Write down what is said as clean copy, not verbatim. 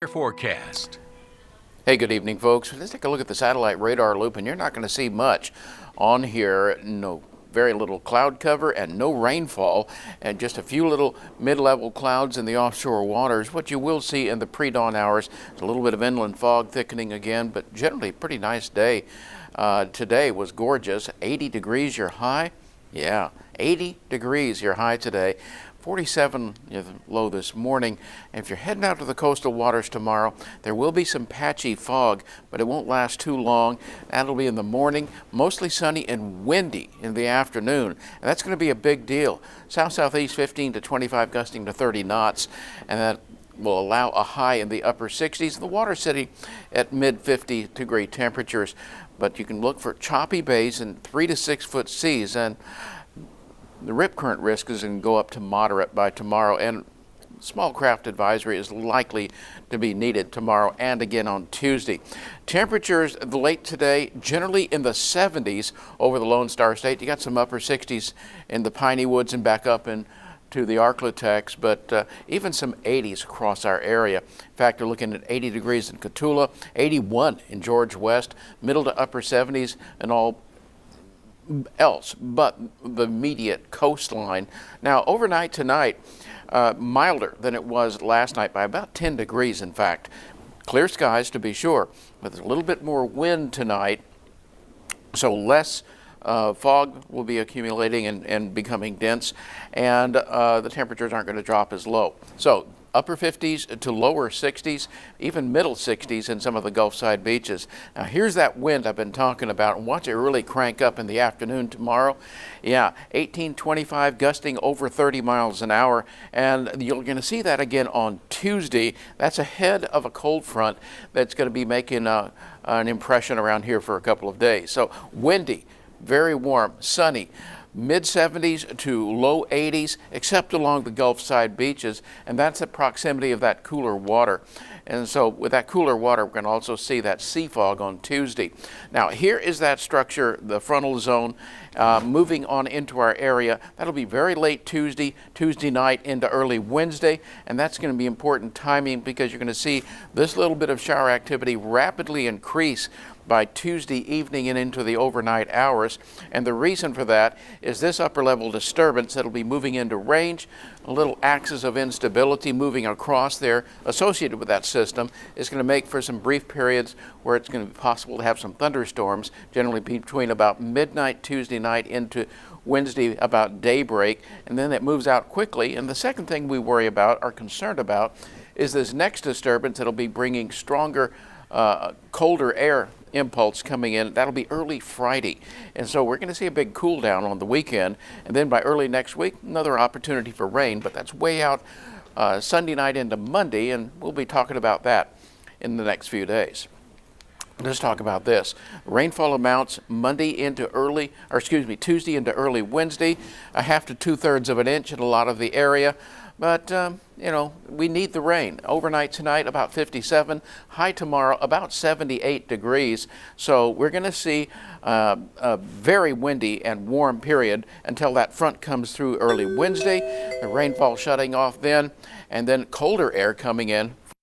Forecast. Hey, good evening, folks. Let's take a look at the satellite radar loop, and you're not going to see much on here. No, very little cloud cover and no rainfall, and just a few little mid-level clouds in the offshore waters. What you will see in the pre-dawn hours is a little bit of inland fog thickening again, but generally a pretty nice day. Today was gorgeous. 80 degrees your high. Yeah, 80 degrees your high today. 47 low this morning. And if you're heading out to the coastal waters tomorrow, there will be some patchy fog, but it won't last too long. That'll be in the morning, mostly sunny and windy in the afternoon. And that's going to be a big deal. South-southeast 15 to 25, gusting to 30 knots. And that will allow a high in the upper 60s. The water sitting at mid 50 degree temperatures. But you can look for choppy bays and 3 to 6 foot seas. And the rip current risk is going to go up to moderate by tomorrow, and small craft advisory is likely to be needed tomorrow and again on Tuesday. Temperatures late today generally in the 70s over the Lone Star State. You got some upper 60s in the Piney Woods and back up into the Arklatex, but even some 80s across our area. In fact, we're looking at 80 degrees in Cotulla, 81 in George West, middle to upper 70s and all else but the immediate coastline. Now, overnight tonight, milder than it was last night by about 10 degrees, in fact. Clear skies to be sure, but there's a little bit more wind tonight, so less fog will be accumulating and becoming dense, and the temperatures aren't going to drop as low. So upper 50s to lower 60s, even middle 60s in some of the Gulf side beaches. Now here's that wind I've been talking about, and watch it really crank up in the afternoon tomorrow. Yeah, 18-25, gusting over 30 miles an hour, and you're going to see that again on Tuesday. That's ahead of a cold front that's going to be making an impression around here for a couple of days. So windy, very warm, sunny. Mid-70s to low 80s, except along the Gulf side beaches, and that's the proximity of that cooler water. And so with that cooler water, we're going to also see that sea fog on Tuesday. Now, here is that structure, the frontal zone, moving on into our area. That'll be very late Tuesday night into early Wednesday, and that's going to be important timing because you're going to see this little bit of shower activity rapidly increase by Tuesday evening and into the overnight hours. And the reason for that is this upper level disturbance that'll be moving into range, a little axis of instability moving across there associated with that system is going to make for some brief periods where it's going to be possible to have some thunderstorms, generally between about midnight Tuesday night into Wednesday about daybreak, and then it moves out quickly. And the second thing we worry about, are concerned about, is this next disturbance that'll be bringing stronger, colder air impulse coming in. That'll be early Friday, and so we're going to see a big cool down on the weekend, and then by early next week another opportunity for rain, but that's way out Sunday night into Monday, and we'll be talking about that in the next few days. Let's talk about this. Rainfall amounts Tuesday into early Wednesday, 1/2 to 2/3 of an inch in a lot of the area. But, we need the rain. Overnight tonight, about 57. High tomorrow, about 78 degrees. So we're going to see a very windy and warm period until that front comes through early Wednesday. The rainfall shutting off then, and then colder air coming in